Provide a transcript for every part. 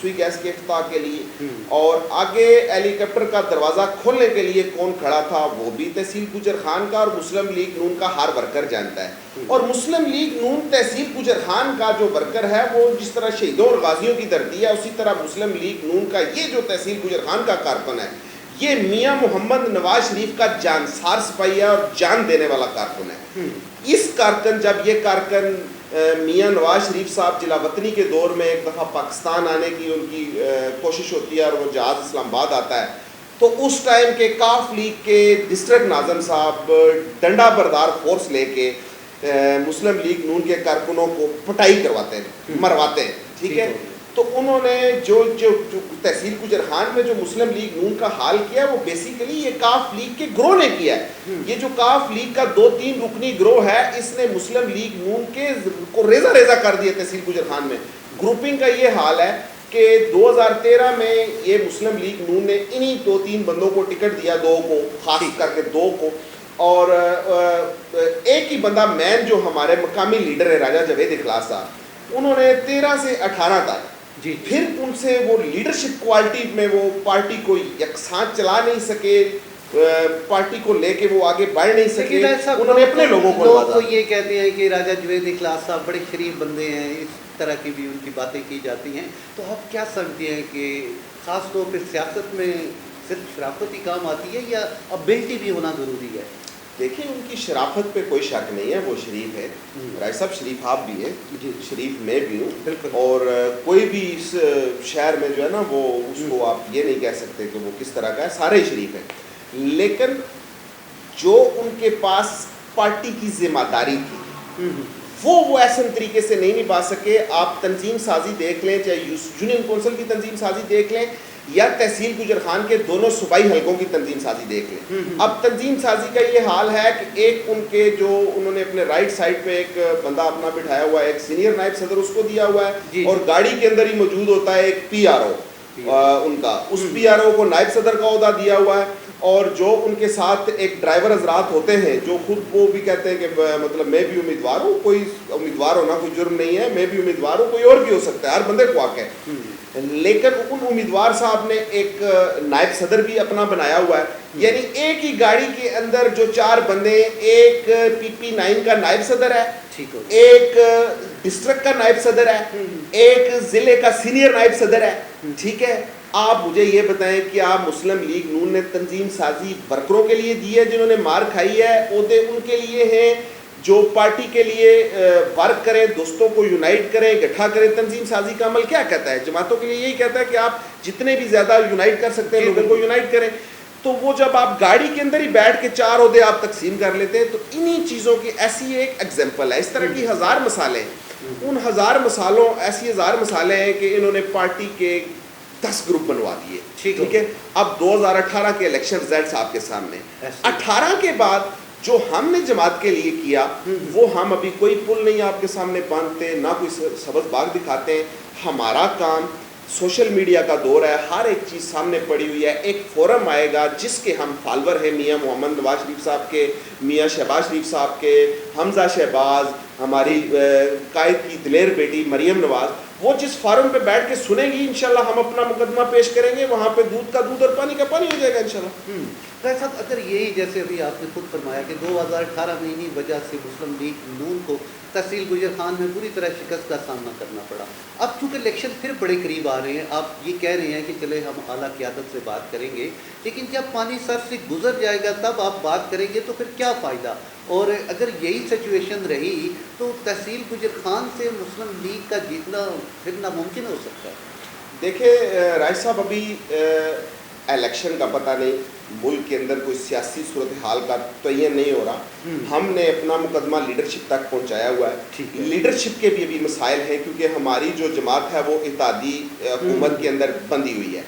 سوئی گیس کے افتتاح کے لیے، اور آگے ہیلی کاپٹر کا دروازہ کھولنے کے لیے کون کھڑا تھا وہ بھی تحصیل گجر خان کا اور مسلم لیگ نون کا ہر ورکر جانتا ہے۔ اور مسلم لیگ نون تحصیل گجر خان کا جو ورکر ہے وہ جس طرح شہیدوں اور غازیوں کی دھرتی ہے، اسی طرح مسلم لیگ نون کا یہ جو تحصیل گجر خان کا کارکن ہے یہ میاں محمد نواز شریف کا جانسار سپاہی ہے اور جان دینے والا کارکن ہے۔ اس کارکن جب یہ کارکن میاں نواز شریف صاحب جلا وطنی کے دور میں ایک دفعہ پاکستان آنے کی ان کی کوشش ہوتی ہے اور وہ جہاز اسلام آباد آتا ہے، تو اس ٹائم کے کاف لیگ کے ڈسٹرکٹ ناظم صاحب ڈنڈا بردار فورس لے کے مسلم لیگ نون کے کارکنوں کو پٹائی کرواتے ہیں، مرواتے ہیں، ٹھیک ہے۔ تو انہوں نے جو تحصیل گجر خان میں جو مسلم لیگ نون کا حال کیا وہ بیسیکلی یہ کاف لیگ کے گروہ نے کیا ہے۔ یہ جو کاف لیگ کا 2-3 رکنی گروہ ہے اس نے مسلم لیگ نون کے کو ریزہ ریزہ کر دیا تحصیل گجر خان میں۔ گروپنگ کا یہ حال ہے کہ 2013 میں یہ مسلم لیگ نون نے انہی 2-3 بندوں کو ٹکٹ دیا، 2 کو خاص کر کے 2 کو، اور ایک ہی بندہ مین جو ہمارے مقامی لیڈر ہے راجہ جاوید اخلاص صاحب، انہوں نے 13 سے 18 تک پھر ان سے وہ لیڈرشپ کوالٹی میں وہ پارٹی کو یکساں چلا نہیں سکے، پارٹی کو لے کے وہ آگے بڑھ نہیں سکے، انہوں نے اپنے لوگوں کو لوگ تو یہ کہتے ہیں کہ راجہ جوید اخلاص صاحب بڑے شریف بندے ہیں، اس طرح کی بھی ان کی باتیں کی جاتی ہیں، تو آپ کیا سمجھتے ہیں کہ خاص طور پہ سیاست میں صرف شرافت ہی کام آتی ہے یا ابیلٹی بھی ہونا ضروری ہے؟ دیکھیں ان کی شرافت پہ کوئی شک نہیں ہے، وہ شریف ہے، رائے صاحب شریف آپ بھی ہیں، شریف میں بھی ہوں، اور کوئی بھی اس شہر میں جو ہے نا وہ اس کو آپ یہ نہیں کہہ سکتے کہ وہ کس طرح کا ہے، سارے شریف ہیں، لیکن جو ان کے پاس پارٹی کی ذمہ داری تھی وہ ایسے طریقے سے نہیں نبھا سکے۔ آپ تنظیم سازی دیکھ لیں، چاہے یونین کونسل کی تنظیم سازی دیکھ لیں یا تحصیل گجر خان کے دونوں صوبائی حلقوں کی تنظیم سازی دیکھ لیں۔ اب تنظیم سازی کا یہ حال ہے کہ ایک ان کے جو انہوں نے اپنے رائٹ سائڈ پہ ایک بندہ اپنا بٹھایا ہوا ہے، ایک سینئر نائب صدر اس کو دیا ہوا ہے، اور گاڑی کے اندر ہی موجود ہوتا ہے ایک پی آر او ان کا، اس پی آر او کو نائب صدر کا عہدہ دیا ہوا ہے، اور جو ان کے ساتھ ایک ڈرائیور حضرات ہوتے ہیں جو خود وہ بھی کہتے ہیں کہ مطلب میں بھی امیدوار ہوں، کوئی امیدوار ہونا کوئی جرم نہیں ہے، میں بھی امیدوار ہوں، کوئی اور بھی ہو سکتا ہے، ہر بندے کو حق ہے، لیکن ان امیدوار صاحب نے ایک نائب صدر بھی اپنا بنایا ہوا ہے، یعنی ایک ہی گاڑی کے اندر جو 4 بندے، ایک پی پی 9 کا نائب صدر ہے، ایک ڈسٹرکٹ کا نائب صدر ہے، ایک ضلع کا سینئر نائب صدر ہے، ٹھیک ہے۔ آپ مجھے یہ بتائیں کہ آپ مسلم لیگ نون نے تنظیم سازی ورکروں کے لیے دی ہے جنہوں نے مار کھائی ہے، عہدے ان کے لیے ہیں جو پارٹی کے لیے ورک کریں، دوستوں کو یونائٹ کریں، اکٹھا کریں۔ تنظیم سازی کا عمل کیا کہتا ہے؟ جماعتوں کے لیے یہی کہتا ہے کہ آپ جتنے بھی زیادہ یونائٹ کر سکتے ہیں لوگوں کو یونائٹ کریں۔ تو وہ جب آپ گاڑی کے اندر ہی بیٹھ کے 4 عہدے آپ تقسیم کر لیتے ہیں، تو انہی چیزوں کی ایسی ایک ایگزامپل ہے۔ اس طرح کی 1000 مثالیں، ان 1000 مثالوں ایسی 1000 مثالیں ہیں کہ انہوں نے پارٹی کے 10 گروپ بنوا دیے، ٹھیک ہے۔ اب 2018 کے الیکشن ریزلٹس آپ کے سامنے، 18 کے بعد جو ہم نے جماعت کے لیے کیا وہ ہم ابھی کوئی پل نہیں آپ کے سامنے باندھتے، نہ کوئی سبز باغ دکھاتے ہیں۔ ہمارا کام سوشل میڈیا کا دور ہے، ہر ایک چیز سامنے پڑی ہوئی ہے۔ ایک فورم آئے گا جس کے ہم فالور ہیں، میاں محمد نواز شریف صاحب کے، میاں شہباز شریف صاحب کے، حمزہ شہباز، ہماری قائد کی دلیر بیٹی مریم نواز، وہ جس فارم پہ بیٹھ کے سنیں گی انشاءاللہ ہم اپنا مقدمہ پیش کریں گے، وہاں پہ دودھ کا دودھ اور پانی کا پانی ہو جائے گا انشاءاللہ۔ رائے صاحب اگر یہی جیسے ابھی آپ نے خود فرمایا کہ 2018 میں انہی وجہ سے مسلم لیگ نون کو تحصیل گجر خان میں پوری طرح شکست کا سامنا کرنا پڑا، اب چونکہ الیکشن پھر بڑے قریب آ رہے ہیں، آپ یہ کہہ رہے ہیں کہ چلے ہم اعلیٰ قیادت سے بات کریں گے، لیکن جب پانی سر سے گزر جائے گا تب آپ بات کریں گے تو پھر کیا فائدہ؟ اور اگر یہی سچویشن رہی تو تحصیل گجر خان سے مسلم لیگ کا جیتنا پھر ناممکن ہو سکتا ہے۔ دیکھیں رائے صاحب، ابھی الیکشن کا پتہ نہیں، ملک کے اندر کوئی سیاسی صورتحال کا تعین نہیں ہو رہا، ہم نے اپنا مقدمہ لیڈرشپ تک پہنچایا ہوا ہے۔ لیڈرشپ کے بھی ابھی مسائل ہیں کیونکہ ہماری جو جماعت ہے وہ اتحادی حکومت کے اندر بندھی ہوئی ہے۔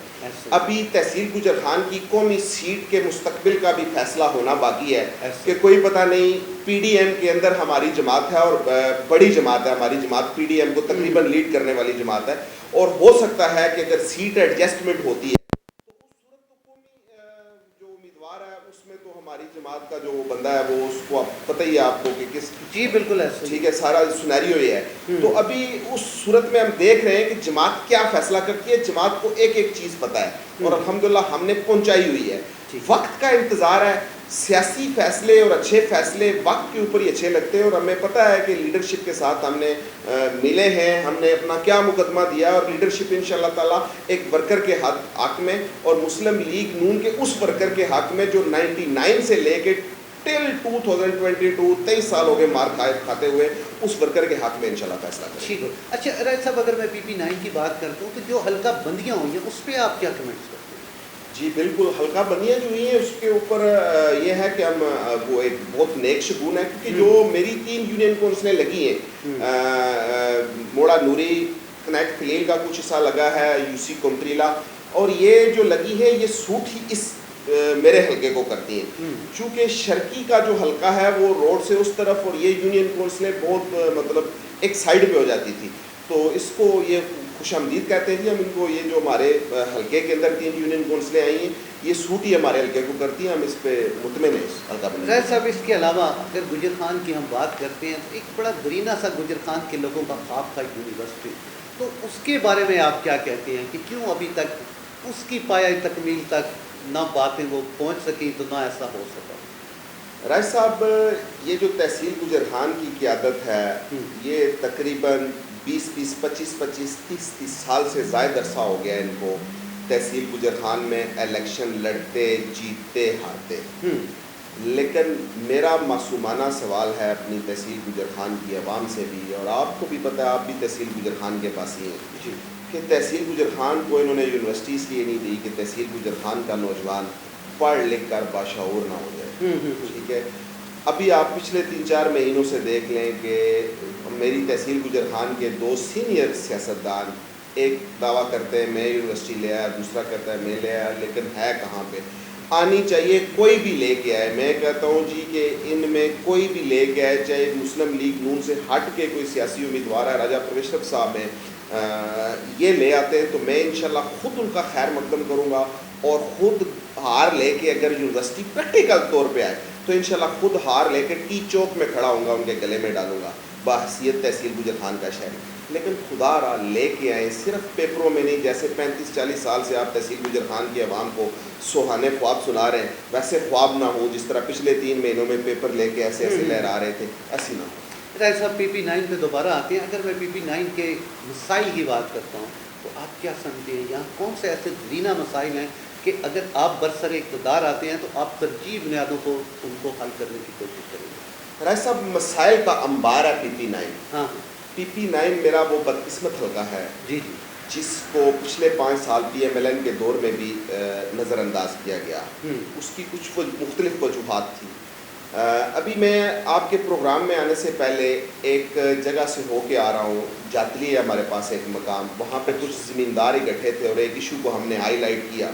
ابھی تحصیل گجر خان کی قومی سیٹ کے مستقبل کا بھی فیصلہ ہونا باقی ہے کہ کوئی پتہ نہیں، پی ڈی ایم کے اندر ہماری جماعت ہے اور بڑی جماعت ہے، ہماری جماعت پی ڈی ایم کو تقریباً لیڈ کرنے والی جماعت ہے، اور ہو سکتا ہے کہ اگر سیٹ ایڈجسٹمنٹ ہوتی ہے تو اس صورت تو قومی جو امیدوار ہے اس میں تو ہماری جماعت کا جو بندہ ہے وہ اس کو پتہ ہی ہے آپ کو کہ کس جی بالکل ایسا ٹھیک ہے سارا سنیریو یہ ہے. تو ابھی اس صورت میں ہم دیکھ رہے ہیں کہ جماعت کیا فیصلہ کرتی ہے. جماعت کو ایک ایک چیز پتہ ہے اور الحمدللہ ہم نے پہنچائی ہوئی ہے. وقت کا انتظار ہے. سیاسی فیصلے اور اچھے فیصلے وقت کے اوپر ہی اچھے لگتے ہیں اور ہمیں پتہ ہے کہ لیڈرشپ کے ساتھ ہم نے ملے ہیں, ہم نے اپنا کیا مقدمہ دیا اور لیڈرشپ انشاءاللہ تعالیٰ ایک ورکر کے حق میں اور مسلم لیگ نون کے اس ورکر کے حق میں جو 99 سے لے کے ٹل 2022 23 سال ہو گئے مار کھاتے ہوئے اس ورکر کے حق میں انشاءاللہ فیصلہ کریں. ٹھیک ہے. اچھا رائد صاحب, اگر میں PP9 کی بات کرتا ہوں تو جو حلقہ بندیاں ہوئی ہیں اس پہ آپ کیا کمنٹس کرتے ہیں؟ جی بالکل, حلقہ بندیاں جو ہوئی ہیں اس کے اوپر یہ ہے کہ ہم وہ ایک بہت نیک شگون ہے کیونکہ جو میری 3 یونین کونسلیں لگی ہیں, موڑا نوری کنیکٹ خلیل کا کچھ حصہ لگا ہے, UC کومتریلا, اور یہ جو لگی ہے یہ سوٹ ہی اس میرے حلقے کو کرتی ہیں. چونکہ شرقی کا جو حلقہ ہے وہ روڈ سے اس طرف اور یہ یونین کونسلیں بہت مطلب ایک سائڈ پہ ہو جاتی تھی, تو اس کو یہ خوش آمدید کہتے ہیں. ہم ان کو یہ جو ہمارے حلقے کے اندر 3 یونین کونسلیں آئی ہیں یہ سوٹ ہی ہمارے حلقے کو کرتی ہیں, ہم اس پہ مطمئن ہیں. اس حلقہ بننے رائد صاحب, اس کے علاوہ اگر گجر خان کی ہم بات کرتے ہیں تو ایک بڑا درینہ سا گجر خان کے لوگوں کا خواب تھا یونیورسٹی, تو اس کے بارے میں آپ کیا کہتے ہیں کہ کیوں ابھی تک اس کی پایہ تکمیل تک نہ باتیں وہ پہنچ سکی تو نہ ایسا ہو سکا؟ رائد صاحب, یہ جو تحصیل گجر خان کی قیادت ہے یہ تقریباً 20-20, 25-25, 30-30 سال سے زائد عرصہ ہو گیا ان کو تحصیل گجر خان میں الیکشن لڑتے جیتتے ہارتے. لیکن میرا معصومانہ سوال ہے اپنی تحصیل گجر خان کی عوام سے بھی, اور آپ کو بھی پتہ ہے آپ بھی تحصیل گجر خان کے پاس ہی ہیں, کہ تحصیل گجر خان کو انہوں نے یونیورسٹی اس لیے نہیں دی کہ تحصیل گجر خان کا نوجوان پڑھ لکھ کر باشعور نہ ہو جائے. ٹھیک ہے, ابھی آپ پچھلے 3-4 مہینوں سے دیکھ لیں کہ میری تحصیل گجر خان کے 2 سینئر سیاستدان ایک دعویٰ کرتے ہیں میں یونیورسٹی لے آیا, دوسرا کہتا ہے میں لے آیا, لیکن ہے کہاں پہ؟ آنی چاہیے, کوئی بھی لے کے آئے. میں کہتا ہوں جی کہ ان میں کوئی بھی لے کے آئے, چاہے مسلم لیگ نون سے ہٹ کے کوئی سیاسی امیدوار ہے, راجہ پرویشر صاحب ہیں, یہ لے آتے ہیں تو میں انشاءاللہ خود ان کا خیر مقدم کروں گا اور خود ہار لے کے اگر یونیورسٹی پریکٹیکل طور پہ آئے تو انشاءاللہ خود ہار لے کے ٹی چوک میں کھڑا ہوں گا, ان کے گلے میں ڈالوں گا بحیثیت تحصیل گجر خان کا شہری. لیکن خدا را لے کے آئیں, صرف پیپروں میں نہیں. جیسے 35-40 سال سے آپ تحصیل گجر خان کی عوام کو سہانے خواب سنا رہے ہیں, ویسے خواب نہ ہو جس طرح پچھلے 3 مہینوں میں پیپر لے کے ایسے ایسے لہرا رہے تھے, ایسی نہ ہو. رائد صاحب PP9 پہ دوبارہ آتے ہیں. اگر میں PP9 کے مسائل کی بات کرتا ہوں تو آپ کیا سمجھتے ہیں یہاں کون سے ایسے درینہ مسائل ہیں کہ اگر آپ برسر اقتدار آتے ہیں تو آپ ترجیح بنیادوں کو ان کو حل کرنے کی کوشش کریں گے؟ رائد صاحب, مسائل کا انبار ہے PP9. ہاں, PP9 میرا وہ بدقسمت حلقہ ہے جی جس کو پچھلے 5 سال PMLN کے دور میں بھی نظر انداز کیا گیا. اس کی کچھ مختلف وجوہات تھیں. ابھی میں آپ کے پروگرام میں آنے سے پہلے ایک جگہ سے ہو کے آ رہا ہوں, جاتلی ہے ہمارے پاس ایک مقام, وہاں پہ کچھ زمیندار اکٹھے تھے اور ایک ایشو کو ہم نے ہائی لائٹ کیا.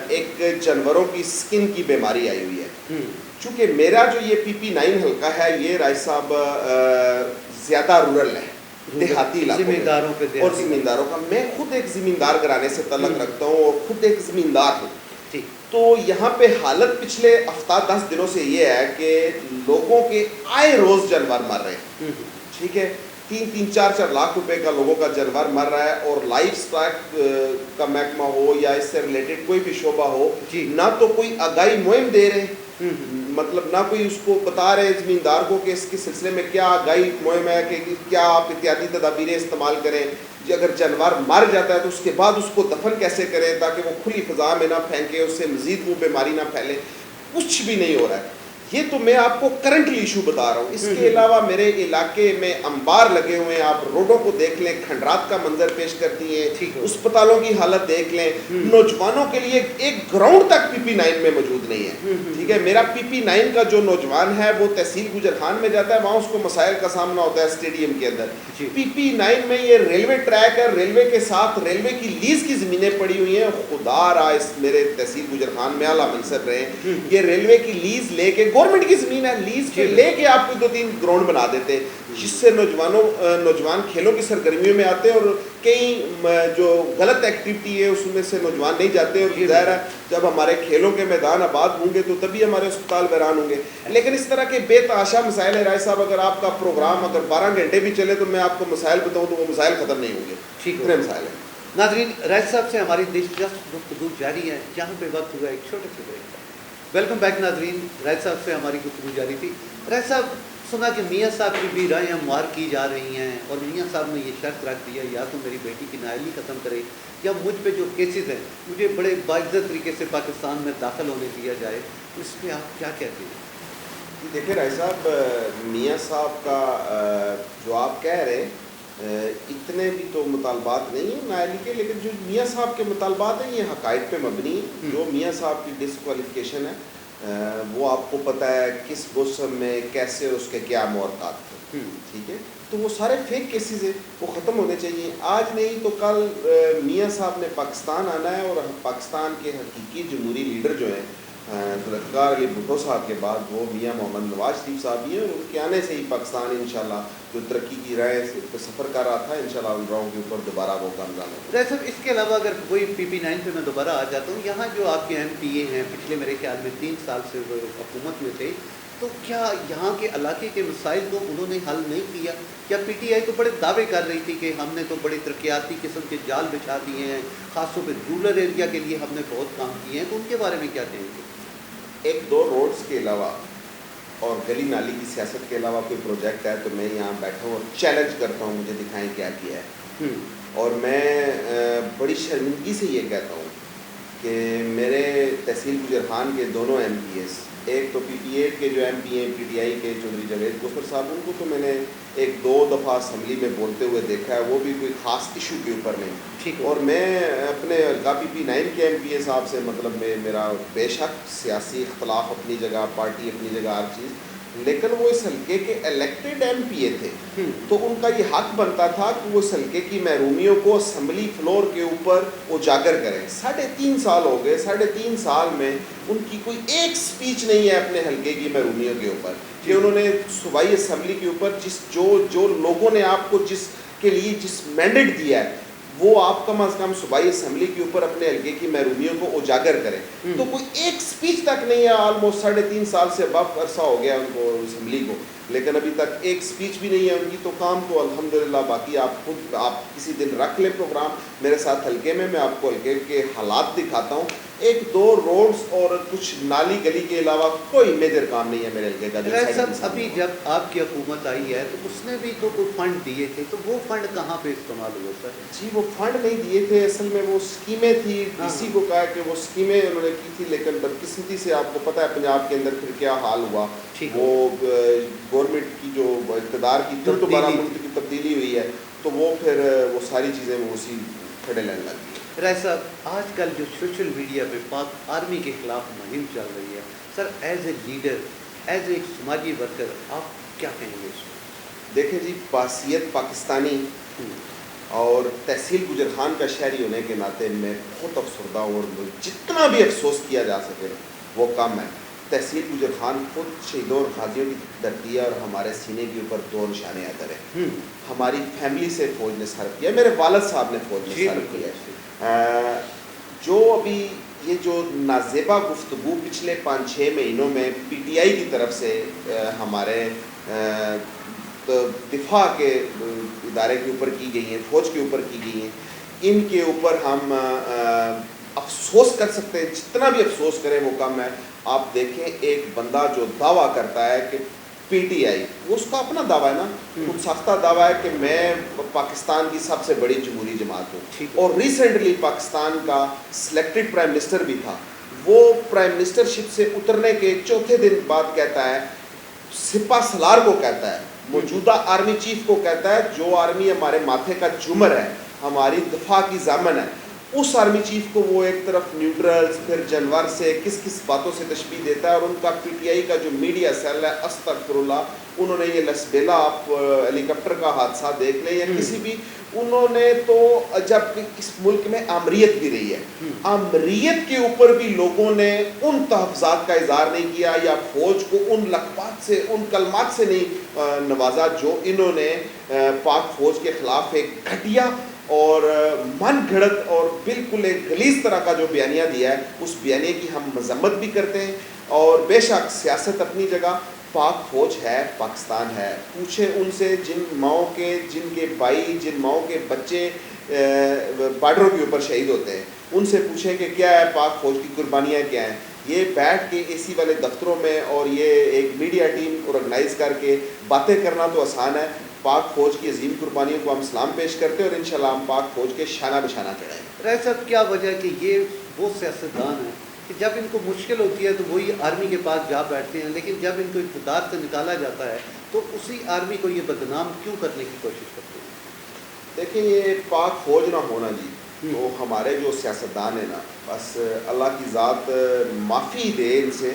ایک جانوروں کی سکن کی بیماری آئی ہوئی ہے. چونکہ میرا جو یہ PP9 حلقہ ہے یہ رائد صاحب زیادہ رورل ہے, دیہاتی علاقوں اور زمینداروں کا. میں خود ایک زمیندار گھرانے سے تعلق رکھتا ہوں اور خود ایک زمیندار ہوں. تو یہاں پہ حالت پچھلے ہفتہ 10 دنوں سے یہ ہے کہ لوگوں کے آئے روز جانور مر رہے ہیں. ٹھیک ہے, 3-4 لاکھ روپے کا لوگوں کا جانور مر رہا ہے, اور لائف سٹاک کا محکمہ ہو یا اس سے ریلیٹڈ کوئی بھی شعبہ ہو, نہ تو کوئی آگاہی مہم دے رہے, مطلب نہ کوئی اس کو بتا رہے زمیندار کو کہ اس کے سلسلے میں کیا آگاہی مہم ہے کہ کیا آپ احتیاطی تدابیریں استعمال کریں. اگر جانور مر جاتا ہے تو اس کے بعد اس کو دفن کیسے کریں تاکہ وہ کھلی فضا میں نہ پھینکے, اس سے مزید وہ بیماری نہ پھیلے. کچھ بھی نہیں ہو رہا ہے. یہ تو میں آپ کو کرنٹلی ایشو بتا رہا ہوں. اس کے علاوہ میرے علاقے میں انبار لگے ہوئے ہیں, آپ روڈوں کو دیکھ لیں, کھنڈرات کا منظر پیش کرتی ہیں, اسپتالوں کی حالت دیکھ لیں. نوجوانوں کے لیے ایک گراؤنڈ تک PP9 میں موجود نہیں ہے. ٹھیک ہے, میرا PP9 کا جو نوجوان ہے وہ تحصیل گجر خان میں جاتا ہے, وہاں اس کو مسائل کا سامنا ہوتا ہے اسٹیڈیم کے اندر. PP9 میں یہ ریلوے ٹریک ہے, ریلوے کے ساتھ ریلوے کی لیز کی زمینیں پڑی ہوئی ہیں. خدا را اس میرے تحصیل گجر خان میں اعلیٰ منصب رہے, یہ ریلوے کی لیز لے کے گورنمنٹ کی زمین ہے, لیز پہ لے کے آپ کو 2-3 گراؤنڈ بنا دیتے جس سے نوجوان کھیلوں کی سرگرمیوں میں آتے اور کئی جو غلط ایکٹیویٹی ہے اس میں سے نوجوان نہیں جاتے, اور ظاہر ہے جب ہمارے کھیلوں کے میدان آباد ہوں گے تو تبھی ہمارے اسپتال ویران ہوں گے. لیکن اس طرح کے بے تحاشا مسائل ہے رائے صاحب, اگر آپ کا پروگرام اگر 12 گھنٹے بھی چلے تو میں آپ کو مسائل بتاؤں تو وہ مسائل ختم نہیں ہوں گے, اتنے مسائل ہیں. ناظرین, رائد صاحب سے ہماری دلچسپ گفتگو جاری ہے, جہاں پہ وقت ہوا ایک چھوٹے سے بریک کا. ویلکم بیک ناظرین, رائد صاحب سے ہماری گفتگو جاری تھی. رائد صاحب, سنا کہ میاں صاحب کی بھی رائے ہموار کی جا رہی ہیں اور میاں صاحب نے یہ شرط رکھ دیا یا تو میری بیٹی کی نااہلی ختم کرے یا مجھ پہ جو کیسز ہیں مجھے بڑے باعزت طریقے سے پاکستان میں داخل ہونے دیا جائے. اس پہ آپ کیا کہتے ہیں؟ دیکھیں رائے صاحب, میاں صاحب کا جو آپ کہہ رہے اتنے بھی تو مطالبات نہیں ہیں نااہلی کے, لیکن جو میاں صاحب کے مطالبات ہیں یہ حقائق پہ مبنی ہیں. جو میاں صاحب کی ڈسکوالیفیکیشن ہے وہ آپ کو پتہ ہے کس موسم میں کیسے اس کے کیا محرکات تھے, ٹھیک ہے, تو وہ سارے فیک کیسز ہیں, وہ ختم ہونے چاہیے. آج نہیں تو کل میاں صاحب نے پاکستان آنا ہے اور پاکستان کے حقیقی جمہوری لیڈر جو ہیں ذوالفقار علی بھٹو صاحب کے بعد وہ میاں محمد نواز شریف صاحب ہی ہیں, اور ان کے آنے سے ہی پاکستان انشاءاللہ جو ترقی کی راہیں پہ سفر کر رہا تھا انشاءاللہ ان راہوں کے اوپر دوبارہ وہ کامزان ہوگا. رائے صاحب, اس کے علاوہ اگر کوئی PP9 پہ میں دوبارہ آ جاتا ہوں, یہاں جو آپ کے MPA ہیں پچھلے میرے خیال میں 3 سال سے وہ حکومت میں تھے, تو کیا یہاں کے علاقے کے مسائل کو انہوں نے حل نہیں کیا؟ کیا PTI تو بڑے دعوے کر رہی تھی کہ ہم نے تو بڑی ترقیاتی قسم کے جال بچھا دیے ہیں, خاص طور پہ رورل ایریا کے لیے ہم نے بہت کام کیے ہیں, تو ان کے بارے میں کیا کہیں گے؟ 1-2 روڈز کے علاوہ اور گلی نالی کی سیاست کے علاوہ کوئی پروجیکٹ ہے تو میں یہاں بیٹھا ہوں اور چیلنج کرتا ہوں مجھے دکھائیں کیا کیا ہے. اور میں بڑی شرمندگی سے یہ کہتا ہوں کہ میرے تحصیل گجرخان کے دونوں MPAs, ایک تو PP8 کے جو MP ہیں PTI کے چودھری جاوید گوہر صاحب, ان کو تو میں نے 1-2 دفعہ اسمبلی میں بولتے ہوئے دیکھا ہے, وہ بھی کوئی خاص ایشو کے اوپر نہیں. اور میں اپنے PP9 کے MPA صاحب سے مطلب میرا بے شک سیاسی اختلاف اپنی جگہ, پارٹی اپنی جگہ, ہر چیز, لیکن وہ اس حلقے کے الیکٹڈ MPA تھے تو ان کا یہ حق بنتا تھا کہ وہ اس حلقے کی محرومیوں کو اسمبلی فلور کے اوپر اجاگر کریں. 3.5 سال ہو گئے, 3.5 سال میں ان کی کوئی ایک سپیچ نہیں ہے اپنے حلقے کی محرومیوں کے اوپر کہ انہوں نے صوبائی اسمبلی کے اوپر جو لوگوں نے آپ کو جس کے لیے جس مینڈیٹ دیا ہے وہ آپ کم از کم صوبائی اسمبلی کے اوپر اپنے حلقے کی محرومیوں کو اجاگر کریں. تو کوئی ایک سپیچ تک نہیں ہے, آلموسٹ 3.5 سال سے اب عرصہ ہو گیا ان کو اسمبلی کو, لیکن ابھی تک ایک سپیچ بھی نہیں ہے ان کی. تو کام تو الحمدللہ باقی آپ کسی دن رکھ لیں پروگرام میرے ساتھ حلقے میں آپ کو حلقے کے حالات دکھاتا ہوں. 1-2 روڈز اور کچھ نالی گلی کے علاوہ کوئی میجر کام نہیں ہے میرے حلقے کا. رائد صاحب, ابھی جب آپ کی حکومت آئی ہے تو اس نے بھی تو کوئی فنڈ دیے تھے, تو وہ فنڈ کہاں پہ استعمال ہوئے سر؟ جی وہ فنڈ نہیں دیے تھے, اصل میں وہ اسکیمیں تھی. DC کو کہا کہ وہ اسکیمیں انہوں نے کی تھی, لیکن بدقسمتی سے آپ کو پتہ ہے پنجاب کے اندر پھر کیا حال ہوا, وہ گورنمنٹ کی جو اقتدار کی پھر دوبارہ ملک کی تبدیلی ہوئی ہے تو وہ پھر وہ ساری چیزیں وہ اسی کھڑے لینے لگ گئی. رائے صاحب, آج کل جو سوشل میڈیا پہ پاک آرمی کے خلاف مہم چل رہی ہے, sir as a leader, as a سماجی ورکر آپ کیا کہیں گے اس میں؟ دیکھیں جی, بحیثیت پاکستانی اور تحصیل گجرخان کا شہری ہونے کے ناطے میں بہت افسردہ ہوں, اور جتنا بھی افسوس کیا جا سکے وہ کم ہے. تحصیل گجرخان خود شہیدوں اور غازیوں کی دھرتی ہے اور ہمارے سینے کے اوپر 2 نشان ادر ہیں. ہماری فیملی سے فوج نے سرو کیا, میرے والد صاحب نے فوج میں سرو کیا ہے. جو ابھی یہ جو نازیبا گفتگو پچھلے 5-6 مہینوں میں PTI کی طرف سے ہمارے دفاع کے ادارے کے اوپر کی گئی ہیں, فوج کے اوپر کی گئی ہیں, ان کے اوپر ہم افسوس کر سکتے ہیں. جتنا بھی افسوس کریں وہ کم ہے. آپ دیکھیں ایک بندہ جو دعویٰ کرتا ہے کہ PTI, وہ اس کا اپنا دعویٰ ہے نا, خود ساختہ دعویٰ ہے کہ میں پاکستان کی سب سے بڑی جمہوری جماعت ہوں, اور ریسنٹلی پاکستان کا سلیکٹڈ پرائم منسٹر بھی تھا, وہ پرائم منسٹرشپ سے اترنے کے 4تھے دن بعد کہتا ہے, سپہ سالار کو کہتا ہے, موجودہ آرمی چیف کو کہتا ہے, جو آرمی ہمارے ماتھے کا جمر ہے, ہماری دفاع کی ضامن ہے, اس آرمی چیف کو وہ ایک طرف نیوٹرلز پھر جنور سے کس کس باتوں سے تشبیہ دیتا ہے، اور ان کا پی ٹی آئی کا جو میڈیا سیل ہے استغفر اللہ، انہوں نے یہ لسبیلا آپ ہیلی کاپٹر کا حادثہ دیکھ لیں یا کسی بھی، انہوں نے تو جب اس ملک میں آمریت بھی رہی ہے، آمریت کے اوپر بھی لوگوں نے ان تحفظات کا اظہار نہیں کیا یا فوج کو ان لقبات سے ان کلمات سے نہیں نوازا جو انہوں نے پاک فوج کے خلاف ایک گھٹیا اور من گھڑت اور بالکل ایک غلیظ طرح کا جو بیانیہ دیا ہے، اس بیانیے کی ہم مذمت بھی کرتے ہیں۔ اور بے شک سیاست اپنی جگہ، پاک فوج ہے، پاکستان ہے، پوچھیں ان سے جن ماؤں کے، جن کے بھائی، جن ماؤں کے بچے بارڈروں کے اوپر شہید ہوتے ہیں، ان سے پوچھیں کہ کیا ہے پاک فوج کی قربانیاں کیا ہیں۔ یہ بیٹھ کے اے سی والے دفتروں میں اور یہ ایک میڈیا ٹیم آرگنائز کر کے باتیں کرنا تو آسان ہے، پاک فوج کی عظیم قربانیوں کو ہم سلام پیش کرتے ہیں اور انشاءاللہ ہم پاک فوج کے شانہ بشانہ چڑھائیں گے۔ رائے صاحب، کیا وجہ ہے کہ یہ وہ سیاستدان ہیں کہ جب ان کو مشکل ہوتی ہے تو وہی آرمی کے پاس جا بیٹھتے ہیں، لیکن جب ان کو اقتدار سے نکالا جاتا ہے تو اسی آرمی کو یہ بدنام کیوں کرنے کی کوشش کرتے ہیں؟ دیکھیں یہ پاک فوج نہ ہونا جی، تو ہمارے جو سیاستدان ہیں نا، بس اللہ کی ذات معافی دے ان سے،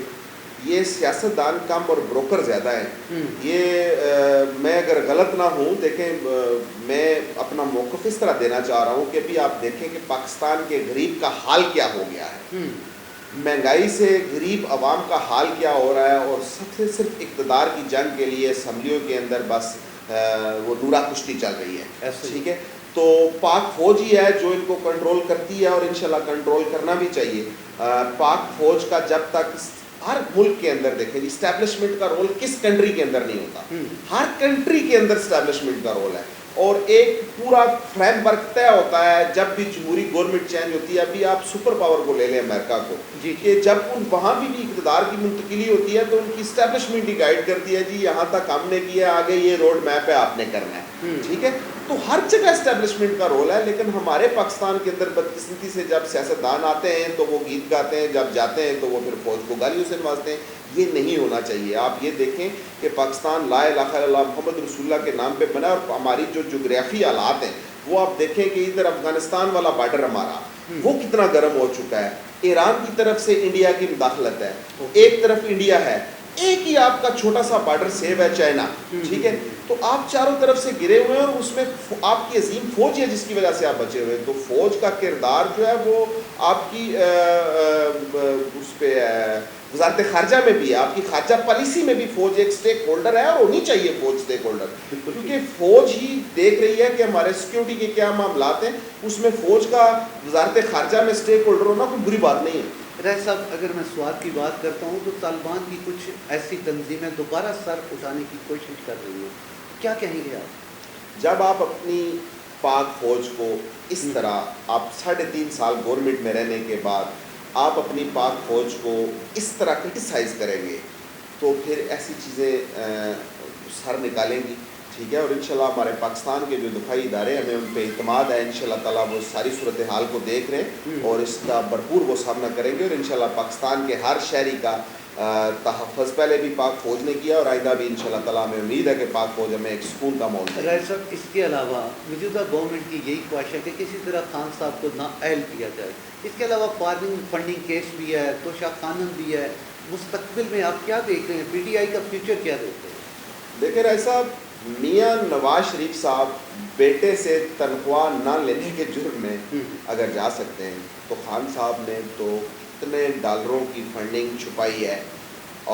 یہ سیاستدان کم اور بروکر زیادہ ہیں۔ یہ میں اگر غلط نہ ہوں، دیکھیں میں اپنا موقف اس طرح دینا چاہ رہا ہوں کہ ابھی آپ دیکھیں کہ پاکستان کے غریب کا حال کیا ہو گیا ہے، مہنگائی سے غریب عوام کا حال کیا ہو رہا ہے، اور سب سے صرف اقتدار کی جنگ کے لیے اسمبلیوں کے اندر بس وہ دورہ کشتی چل رہی ہے، ٹھیک ہے۔ تو پاک فوج ہی ہے جو ان کو کنٹرول کرتی ہے اور انشاءاللہ کنٹرول کرنا بھی چاہیے۔ پاک فوج کا جب تک ہر ملک کے اندر دیکھیں جی، اسٹیبلشمنٹ کا رول کس کنٹری کے اندر نہیں ہوتا، ہر کنٹری کے اندر اسٹیبلشمنٹ کا رول ہے، اور ایک پورا فریم ورک طے ہوتا ہے جب بھی جمہوری گورنمنٹ چینج ہوتی ہے۔ ابھی آپ سپر پاور کو لے لیں امریکہ کو، کہ جب وہاں بھی اقتدار کی منتقلی ہوتی ہے تو ان کی اسٹیبلشمنٹ ہی گائیڈ کرتی ہے، جی یہاں تک ہم نے کیا، آگے یہ روڈ میپ ہے آپ نے کرنا ہے، ٹھیک ہے۔ تو ہر جگہ اسٹیبلشمنٹ کا رول ہے، لیکن ہمارے پاکستان کے اندر بدقسمتی سے جب سیاستدان آتے ہیں تو وہ گیت گاتے ہیں، جب جاتے ہیں تو وہ پھر فوج کو گالیوں سے نوازتے ہیں۔ یہ نہیں ہونا چاہیے۔ آپ یہ دیکھیں کہ پاکستان لا الہ الا اللہ محمد رسول اللہ کے نام پہ بنا، اور ہماری جو جغرافی حالات ہیں وہ آپ دیکھیں کہ ادھر افغانستان والا بارڈر ہمارا وہ کتنا گرم ہو چکا ہے، ایران کی طرف سے انڈیا کی مداخلت ہے، ایک طرف انڈیا ہے، ایک ہی آپ کا چھوٹا سا بارڈر سیو ہے چائنا، ٹھیک ہے۔ تو آپ چاروں طرف سے گرے ہوئے ہیں اور اس میں آپ کی عظیم فوج ہے جس کی وجہ سے آپ بچے ہوئے ہیں۔ تو فوج کا کردار جو ہے وہ آپ کی اس پہ وزارت خارجہ میں بھی ہے، آپ کی خارجہ پالیسی میں بھی فوج ایک سٹیک ہولڈر ہے، اور ہونی چاہیے فوج سٹیک ہولڈر، کیونکہ فوج ہی دیکھ رہی ہے کہ ہمارے سیکیورٹی کے کیا معاملات ہیں، اس میں فوج کا وزارت خارجہ میں سٹیک ہولڈر ہونا کوئی بری بات نہیں ہے۔ رائے صاحب، اگر میں سواد کی بات کرتا ہوں تو طالبان کی کچھ ایسی تنظیمیں دوبارہ سر اٹھانے کی کوشش کر رہی ہیں، کیا کہیں گے آپ؟ جب آپ اپنی پاک فوج کو اس طرح، آپ 3.5 سال گورنمنٹ میں رہنے کے بعد آپ اپنی پاک فوج کو اس طرح کرٹیسائز کریں گے تو پھر ایسی چیزیں سر نکالیں گی، ٹھیک ہے۔ اور انشاءاللہ ہمارے پاکستان کے جو دفاعی ادارے ہمیں ان پہ اعتماد ہے، انشاءاللہ تعالیٰ وہ ساری صورتحال کو دیکھ رہے ہیں اور اس کا بھرپور وہ سامنا کریں گے، اور انشاءاللہ پاکستان کے ہر شہری کا تحفظ پہلے بھی پاک فوج نے کیا، اور آئندہ بھی انشاءاللہ تعالیٰ ہمیں امید ہے کہ پاک فوج ہمیں ایک سکون کا ماحول دے۔ رائے صاحب، اس کے علاوہ موجودہ گورنمنٹ کی یہی خواہش ہے کہ کسی طرح خان صاحب کو نااہل کیا جائے، اس کے علاوہ فارمنگ فنڈنگ کیس بھی ہے، توشہ خانن بھی ہے، مستقبل میں آپ کیا دیکھ رہے ہیں؟ پی ٹی آئی کا فیوچر کیا دیکھتے ہیں؟ دیکھیں رائے صاحب، میاں نواز شریف صاحب بیٹے سے تنخواہ نہ لینے کے جرم میں اگر جا سکتے ہیں تو خان صاحب نے تو اتنے ڈالروں کی فنڈنگ چھپائی ہے،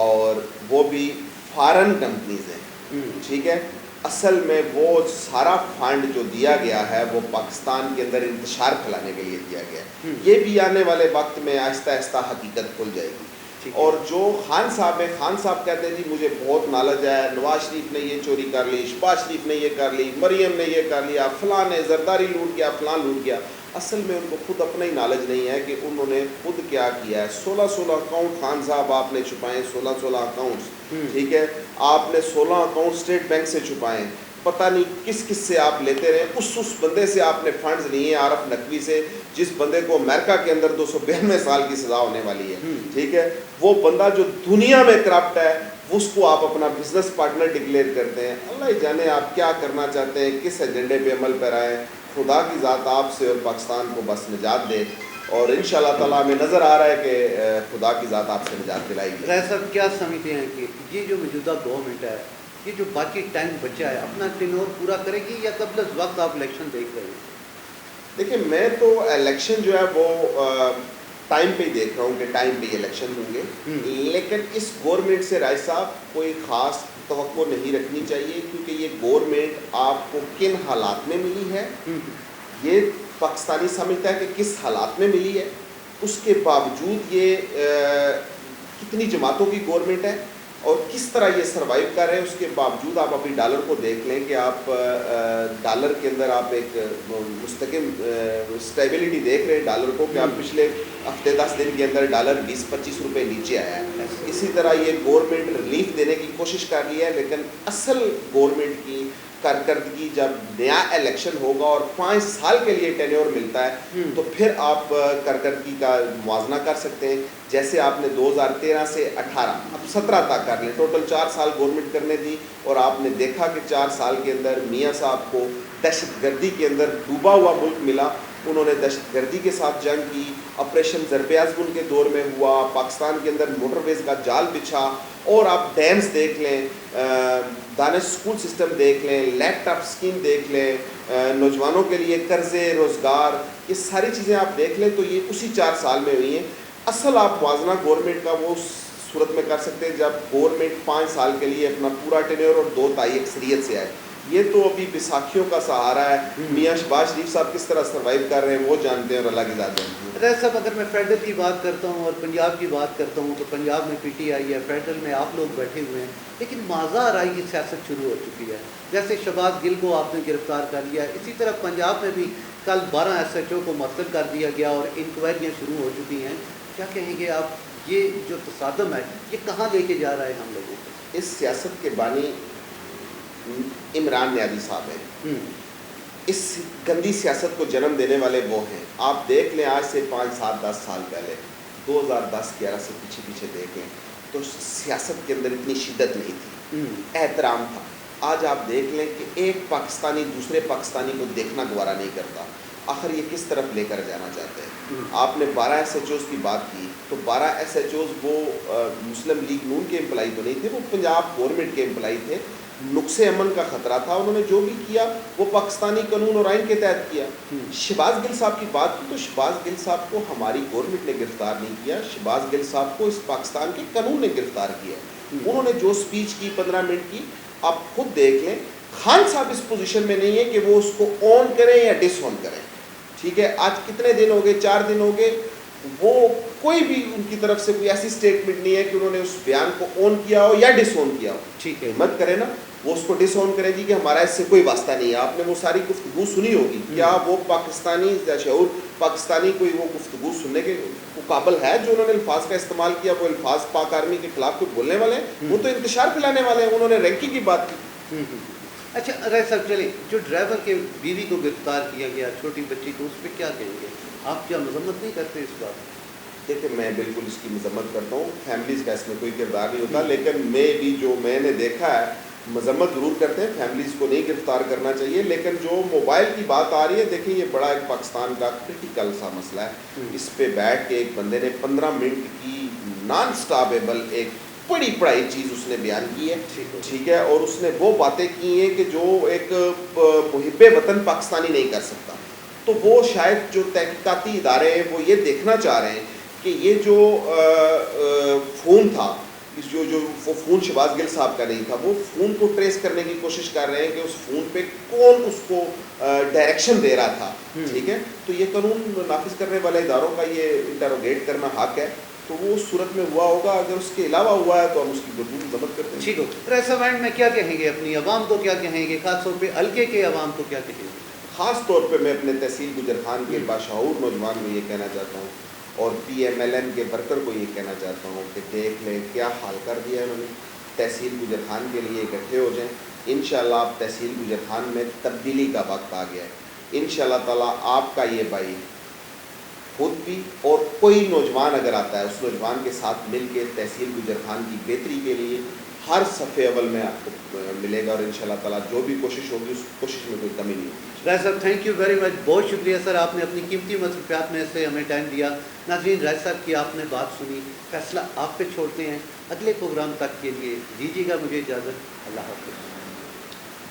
اور وہ بھی فارن کمپنیز ہیں، ٹھیک ہے۔ اصل میں وہ سارا فنڈ جو دیا گیا ہے وہ پاکستان کے اندر انتشار پھیلانے کے لیے دیا گیا ہے۔ یہ بھی آنے والے وقت میں آہستہ آہستہ حقیقت کھل جائے گی۔ اور جو خان صاحب ہیں، خان صاحب کہتے ہیں جی مجھے بہت نالج ہے، نواز شریف نے یہ چوری کر لی، شہباز شریف نے یہ کر لی، مریم نے یہ کر لیا، فلاں نے زرداری لوٹ گیا، فلاں لوٹ گیا۔ اصل میں ان کو خود اپنا ہی نالج نہیں ہے کہ انہوں نے خود کیا کیا ہے۔ 16 اکاؤنٹ خان صاحب آپ نے چھپائے، 16 اکاؤنٹس، ٹھیک ہے۔ آپ نے 16 اکاؤنٹ اسٹیٹ بینک سے چھپائے، پتہ نہیں کس کس سے آپ لیتے رہے، اس بندے سے آپ نے فنڈز لیے، عارف نقوی سے، جس بندے کو امریکہ کے اندر 292 سال کی سزا ہونے والی ہے، ٹھیک ہے۔ وہ بندہ جو دنیا میں کرپٹ ہے اس کو آپ اپنا بزنس پارٹنر ڈکلیئر کرتے ہیں۔ اللہ ہی جانے آپ کیا کرنا چاہتے ہیں، کس ایجنڈے پہ عمل پر آئے ہیں۔ خدا کی ذات آپ سے اور پاکستان کو بس نجات دے، اور انشاءاللہ تعالیٰ ہمیں نظر آ رہا ہے کہ خدا کی ذات آپ سے نجات دلائے گی۔ رائے صاحب کیا سمجھتے ہیں کہ یہ جو موجودہ گورنمنٹ ہے، یہ جو باقی ٹائم بچا ہے، اپنا ٹینور پورا کرے گی یا قبل از وقت آپ الیکشن دیکھ رہے ہیں؟ دیکھیں میں تو الیکشن جو ہے وہ ٹائم پہ ہی دیکھ رہا ہوں کہ ٹائم پہ ہی الیکشن ہوں گے، لیکن اس گورنمنٹ سے رائے صاحب کوئی خاص توقع نہیں رکھنی چاہیے، کیونکہ یہ گورنمنٹ آپ کو کن حالات میں ملی ہے یہ پاکستانی سمجھتا ہے کہ کس حالات میں ملی ہے، اس کے باوجود یہ کتنی جماعتوں کی گورنمنٹ ہے اور کس طرح یہ سروائیو کر رہے ہیں۔ اس کے باوجود آپ ابھی ڈالر کو دیکھ لیں کہ آپ ڈالر کے اندر آپ ایک مستقم اسٹیبلٹی دیکھ رہے ہیں ڈالر کو، کہ آپ پچھلے ہفتے 10 دن کے اندر ڈالر 20-25 روپے نیچے آیا ہے۔ اسی طرح یہ گورنمنٹ ریلیف دینے کی کوشش کر رہی ہے، لیکن اصل گورنمنٹ کی کارکردگی جب نیا الیکشن ہوگا اور 5 سال کے لیے ٹینیور ملتا ہے تو پھر آپ کارکردگی کا موازنہ کر سکتے ہیں۔ جیسے آپ نے 2013 سے 18 اب 17 تک کر لیں، ٹوٹل 4 سال گورنمنٹ کرنے دی، اور آپ نے دیکھا کہ 4 سال کے اندر میاں صاحب کو دہشت گردی کے اندر ڈوبا ہوا ملک ملا۔ انہوں نے دہشت گردی کے ساتھ جنگ کی، آپریشن ضرب اعظم ان کے دور میں ہوا، پاکستان کے اندر موٹر ویز کا جال بچھا، اور آپ ڈیمز دیکھ لیں، دانش اسکول سسٹم دیکھ لیں، لیپ ٹاپ اسکیم دیکھ لیں، نوجوانوں کے لیے قرضے، روزگار، یہ ساری چیزیں آپ دیکھ لیں تو یہ اسی 4 سال میں ہوئی ہیں۔ اصل آپ موازنہ گورنمنٹ کا وہ صورت میں کر سکتے ہیں جب گورنمنٹ 5 سال کے لیے اپنا پورا ٹینیور اور 2 تائی اکثریت سے آئے۔ یہ تو ابھی بیساکھیوں کا سہارا ہے، میاں شہباز شریف صاحب کس طرح سروائیو کر رہے ہیں وہ جانتے ہیں اور اللہ کی ذات جانتی ہے۔ رائے صاحب اگر میں فیڈرل کی بات کرتا ہوں اور پنجاب کی بات کرتا ہوں تو پنجاب میں پی ٹی آئی ہے، فیڈرل میں آپ لوگ بیٹھے ہوئے ہیں، لیکن مازہ رائی کی سیاست شروع ہو چکی ہے۔ جیسے شہباز گل کو آپ نے گرفتار کر لیا، اسی طرح پنجاب میں بھی کل 12 ایس ایچ او کو معطل کر دیا گیا اور انکوائریاں شروع ہو چکی ہیں۔ کیا کہیں گے آپ، یہ جو تصادم ہے یہ کہاں لے کے جا رہا ہے ہم لوگوں کو؟ اس سیاست کے بانی عمران نیازی صاحب ہیں، اس گندی سیاست کو جنم دینے والے وہ ہیں۔ آپ دیکھ لیں آج سے 5 7 10 سال پہلے 2010-11 سے پیچھے دیکھیں تو سیاست کے اندر اتنی شدت نہیں تھی، احترام تھا۔ آج آپ دیکھ لیں کہ ایک پاکستانی دوسرے پاکستانی کو دیکھنا گوارا نہیں کرتا۔ آخر یہ کس طرف لے کر جانا چاہتے ہیں؟ آپ نے 12 ایس ایچ اوز کی بات کی تو 12 ایس ایچ اوز وہ مسلم لیگ نون کے امپلائی تو نہیں تھے، وہ پنجاب گورنمنٹ کے امپلائی تھے۔ نقص امن کا خطرہ تھا، انہوں نے جو بھی کیا وہ پاکستانی قانون اور آئین کے تحت کیا۔ شہباز گل صاحب کی بات کی تو شہباز گل صاحب کو ہماری گورنمنٹ نے گرفتار نہیں کیا، شہباز گل صاحب کو اس پاکستان کے قانون نے گرفتار کیا۔ انہوں نے جو سپیچ کی 15 منٹ کی، آپ خود دیکھ لیں۔ خان صاحب اس پوزیشن میں نہیں ہے کہ وہ اس کو آن کریں یا ڈس آن کریں، ٹھیک ہے؟ آج کتنے دن ہو گئے، 4 دن ہو گئے، وہ کوئی بھی ان کی طرف سے کوئی ایسی اسٹیٹمنٹ نہیں ہے کہ انہوں نے اس بیان کو آن کیا ہو یا ڈس آن کیا ہو۔ ٹھیک ہے، مت کرے نا، وہ اس کو ڈس آن کرے جی کہ ہمارا اس سے کوئی واسطہ نہیں ہے۔ آپ نے وہ ساری گفتگو سنی ہوگی، کیا وہ پاکستانی شعور پاکستانی کوئی وہ گفتگو سننے کے قابل ہے؟ جو انہوں نے الفاظ کا استعمال کیا وہ الفاظ پاک آرمی کے خلاف کوئی بولنے والے ہیں؟ وہ تو انتشار پھیلانے والے ہیں۔ انہوں نے رینکی کی بات کی۔ اچھا رائے صاحب چلیں، جو ڈرائیور کے بیوی کو گرفتار کیا گیا، چھوٹی بچی کو، اس پہ کیا کہیں گے آپ؟ کیا مذمت نہیں کرتے اس بات؟ دیکھیں میں بالکل اس کی مذمت کرتا ہوں، فیملیز کا اس میں کوئی کردار نہیں ہوتا، لیکن میں نے دیکھا ہے مذمت ضرور کرتے ہیں، فیملیز کو نہیں گرفتار کرنا چاہیے۔ لیکن جو موبائل کی بات آ رہی ہے، دیکھیں یہ بڑا ایک پاکستان کا کرٹیکل سا مسئلہ ہے۔ اس پہ بیٹھ کے ایک بندے نے 15 منٹ کی نان سٹاپیبل ایک بڑی پڑھائی چیز اس نے بیان کی ہے، ٹھیک ہے؟ اور اس نے وہ باتیں کی ہیں کہ جو ایک محب وطن پاکستانی نہیں کر سکتا۔ تو وہ شاید جو تحقیقاتی ادارے ہیں وہ یہ دیکھنا چاہ رہے ہیں کہ یہ جو فون تھا، جو فون شہباز گل صاحب کا نہیں تھا، وہ فون کو ٹریس کرنے کی کوشش کر رہے ہیں کہ اس فون پہ کون اس کو ڈائریکشن دے رہا تھا، ٹھیک ہے؟ تو یہ قانون نافذ کرنے والے اداروں کا یہ انٹروگیٹ کرنا حق ہے۔ تو وہ اس صورت میں ہوا ہوگا، اگر اس کے علاوہ ہوا ہے تو ہم اس کی بھرپور مذمت کرتے ہیں۔ ٹھیک ہو رائے صاحب، اینڈ میں کیا کہیں گے اپنی عوام کو، کیا کہیں گے خاص طور پہ حلقے کے عوام کو، کیا کہیں گے؟ خاص طور پہ میں اپنے تحصیل گجر خان کے باشعور نوجوان کو یہ کہنا چاہتا ہوں اور پی ایم ایل این کے ورکر کو یہ کہنا چاہتا ہوں کہ دیکھ لیں کیا حال کر دیا انہوں نے۔ تحصیل گجر خان کے لیے اکٹھے ہو جائیں، انشاءاللہ آپ تحصیل گجر خان میں تبدیلی کا وقت آ گیا ہے۔ انشاءاللہ تعالیٰ آپ کا یہ بھائی خود بھی اور کوئی نوجوان اگر آتا ہے اس نوجوان کے ساتھ مل کے تحصیل گجر خان کی بہتری کے لیے ہر صفحے اول میں آپ کو ملے گا، اور انشاءاللہ تعالیٰ جو بھی کوشش ہوگی اس کوشش میں کوئی کمی نہیں ہوگی۔ راج صاحب تھینک یو ویری مچ، بہت شکریہ سر، آپ نے اپنی قیمتی مصروفیات میں سے ہمیں ٹائم دیا۔ ناظرین، راج صاحب کی آپ نے بات سنی، فیصلہ آپ پہ چھوڑتے ہیں۔ اگلے پروگرام تک کے لیے دیجیے گا مجھے اجازت، اللہ حافظ۔